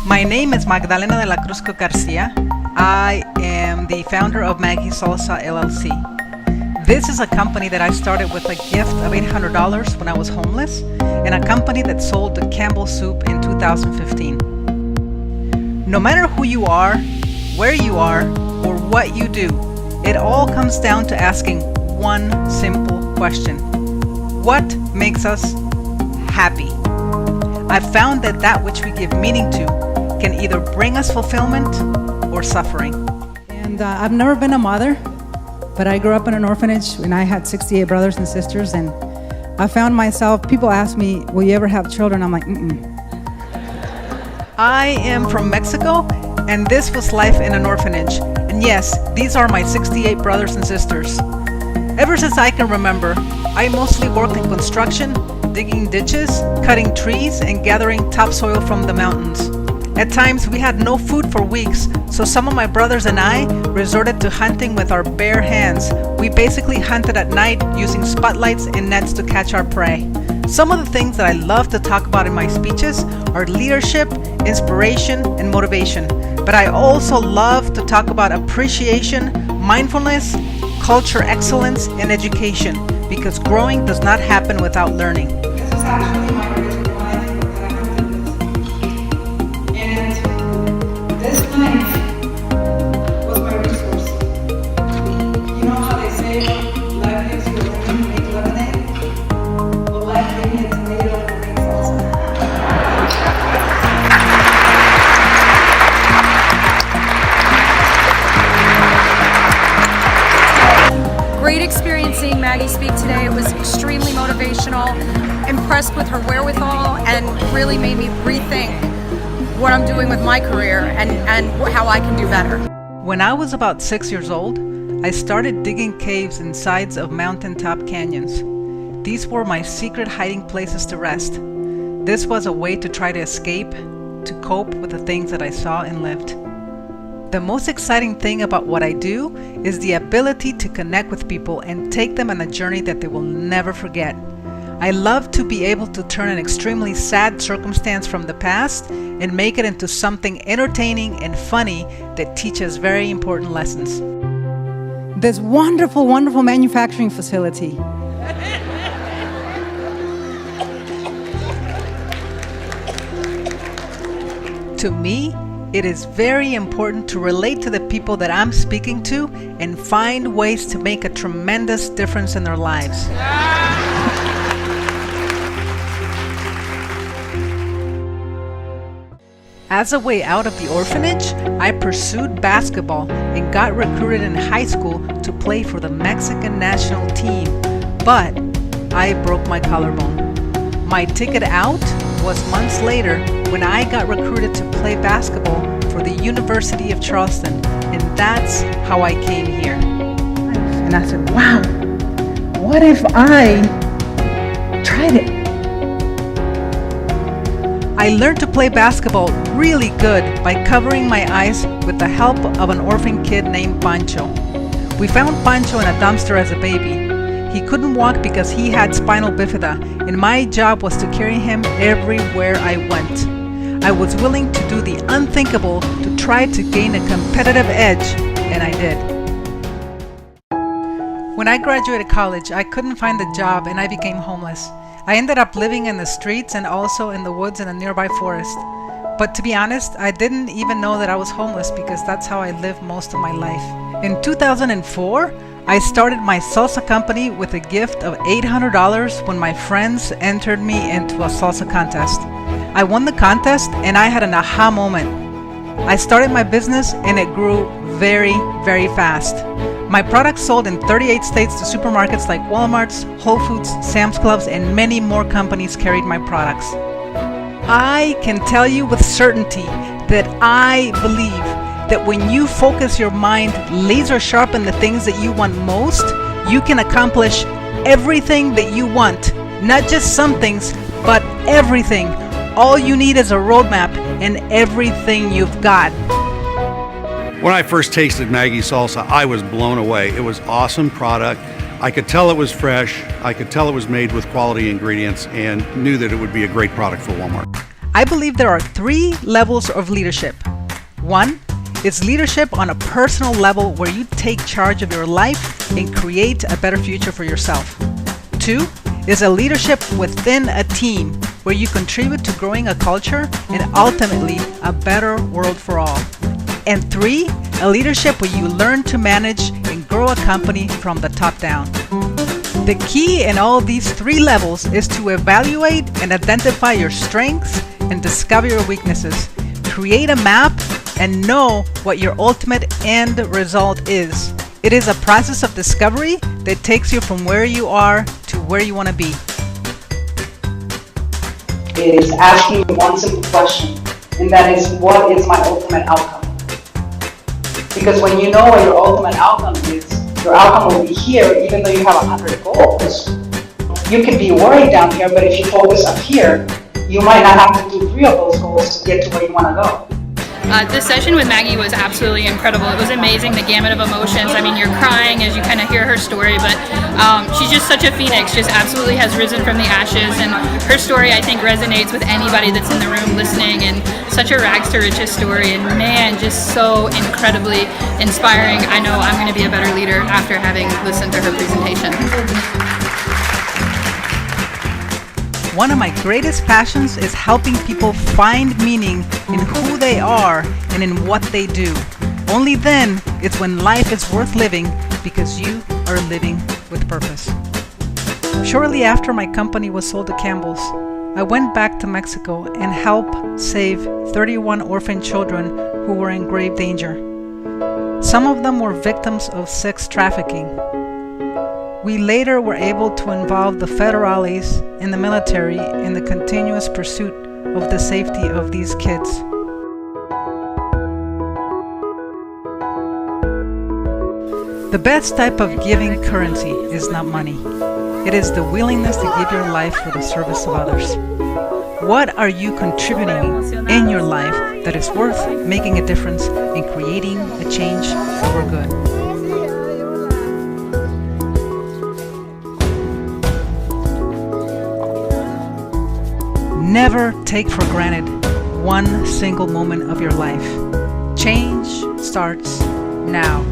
My name is Magdalena de la Cruz Garcia. I am the founder of Magie Salsa LLC. This is a company that I started with a gift of $800 when I was homeless, and a company that sold the Campbell soup in 2015. No matter who you are, where you are, or what you do, it all comes down to asking one simple question. What makes us happy? I've found that which we give meaning to can either bring us fulfillment or suffering. And I've never been a mother, but I grew up in an orphanage and I had 68 brothers and sisters, and I found myself, people ask me, will you ever have children? I'm like, mm-mm. I am from Mexico, and this was life in an orphanage. And yes, these are my 68 brothers and sisters. Ever since I can remember, I mostly worked in construction, digging ditches, cutting trees, and gathering topsoil from the mountains. At times, we had no food for weeks, so some of my brothers and I resorted to hunting with our bare hands. We basically hunted at night using spotlights and nets to catch our prey. Some of the things that I love to talk about in my speeches are leadership, inspiration, and motivation. But I also love to talk about appreciation, mindfulness, culture excellence, and education, because growing does not happen without learning. This is actually my original knife that I hunted with. And this knife was my resource. You know how they say, life gives you a lemon, make lemonade? Well, life gave me a tomato and make salsa. Great experience seeing Maggie speak today. It was extremely motivational, impressed with her wherewithal, and really made me rethink what I'm doing with my career and how I can do better. When I was about 6 years old, I started digging caves in sides of mountaintop canyons. These were my secret hiding places to rest. This was a way to try to escape, to cope with the things that I saw and lived. The most exciting thing about what I do is the ability to connect with people and take them on a journey that they will never forget. I love to be able to turn an extremely sad circumstance from the past and make it into something entertaining and funny that teaches very important lessons. This wonderful, wonderful manufacturing facility. To me, it is very important to relate to the people that I'm speaking to and find ways to make a tremendous difference in their lives. As a way out of the orphanage, I pursued basketball and got recruited in high school to play for the Mexican national team, but I broke my collarbone. My ticket out was months later when I got recruited to play basketball for the University of Charleston, and that's how I came here. And I said, wow, what if I tried it? I learned to play basketball really good by covering my eyes with the help of an orphan kid named Pancho. We found Pancho in a dumpster as a baby. He couldn't walk because he had spinal bifida, and my job was to carry him everywhere I went. I was willing to do the unthinkable to try to gain a competitive edge, and I did. When I graduated college, I couldn't find a job and I became homeless. I ended up living in the streets and also in the woods in a nearby forest. But to be honest, I didn't even know that I was homeless because that's how I lived most of my life. In 2004, I started my salsa company with a gift of $800 when my friends entered me into a salsa contest. I won the contest and I had an aha moment. I started my business and it grew very, very fast. My products sold in 38 states to supermarkets like Walmart's, Whole Foods, Sam's Clubs, and many more companies carried my products. I can tell you with certainty that I believe that when you focus your mind laser sharp on the things that you want most, you can accomplish everything that you want. Not just some things, but everything. All you need is a roadmap and everything you've got. When I first tasted Magie Salsa, I was blown away. It was awesome product. I could tell it was fresh. I could tell it was made with quality ingredients and knew that it would be a great product for Walmart. I believe there are 3 levels of leadership. 1 is leadership on a personal level where you take charge of your life and create a better future for yourself. 2 is a leadership within a team where you contribute to growing a culture and ultimately a better world for all. And 3, a leadership where you learn to manage and grow a company from the top down. The key in all these 3 levels is to evaluate and identify your strengths and discover your weaknesses. Create a map and know what your ultimate end result is. It is a process of discovery that takes you from where you are to where you want to be. It is asking one simple question, and that is, what is my ultimate outcome? Because when you know what your ultimate outcome is, your outcome will be here even though you have 100 goals. You can be worried down here, but if you focus up here, you might not have to do 3 of those goals to get to where you want to go. This session with Maggie was absolutely incredible. It was amazing, the gamut of emotions. I mean, you're crying as you kind of hear her story, but she's just such a phoenix, just absolutely has risen from the ashes, and her story, I think, resonates with anybody that's in the room listening, and such a rags to riches story, and man, just so incredibly inspiring. I know I'm going to be a better leader after having listened to her presentation. One of my greatest passions is helping people find meaning in who they are and in what they do. Only then is when life is worth living, because you are living with purpose. Shortly after my company was sold to Campbell's, I went back to Mexico and helped save 31 orphan children who were in grave danger. Some of them were victims of sex trafficking. We later were able to involve the federales and the military in the continuous pursuit of the safety of these kids. The best type of giving currency is not money. It is the willingness to give your life for the service of others. What are you contributing in your life that is worth making a difference in creating a change for good? Never take for granted one single moment of your life. Change starts now.